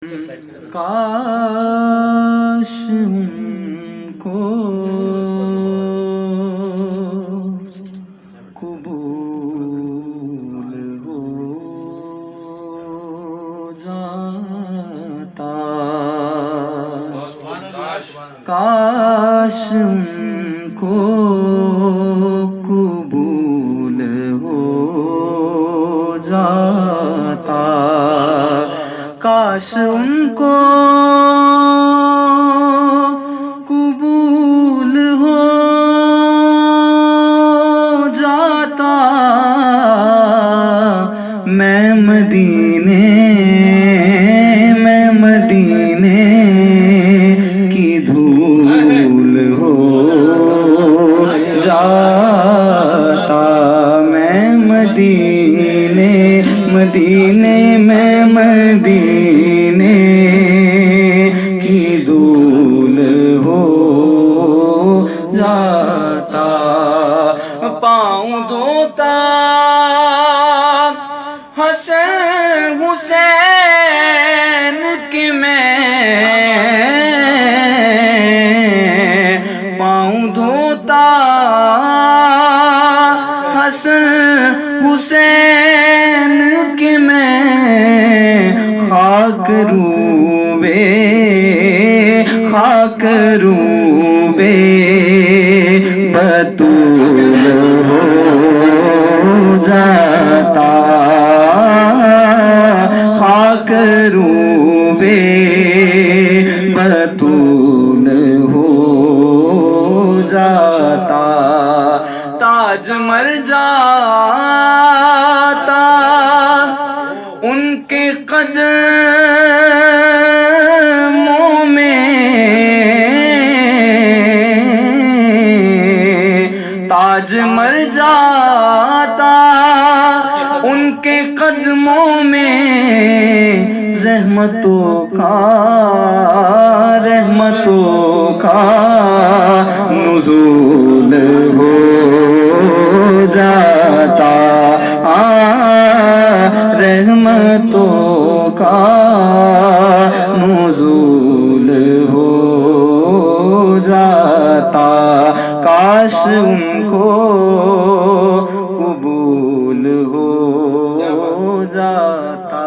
کاش ان کو قبول ہو جاتا، کاش ان کو قبول ہو جاتا، کاش ان کو قبول ہو جاتا، میں مدینے کی دھول ہو جاتا، میں مدینے کی دھول ہو جاتا، پاؤں دھوتا حسین کے میں، پاؤں دھوتا حسین کے میں، خاک روبے بطول ہو جاتا، خاک روبے بطول ہو جاتا، تاج مر جاتا ان کے قدموں میں، تاج مر جاتا ان کے قدموں میں، رحمتوں کا نزول ہو جاتا، رحمتوں کا نزول ہو جاتا، کاش ان کو قبول ہو جاتا۔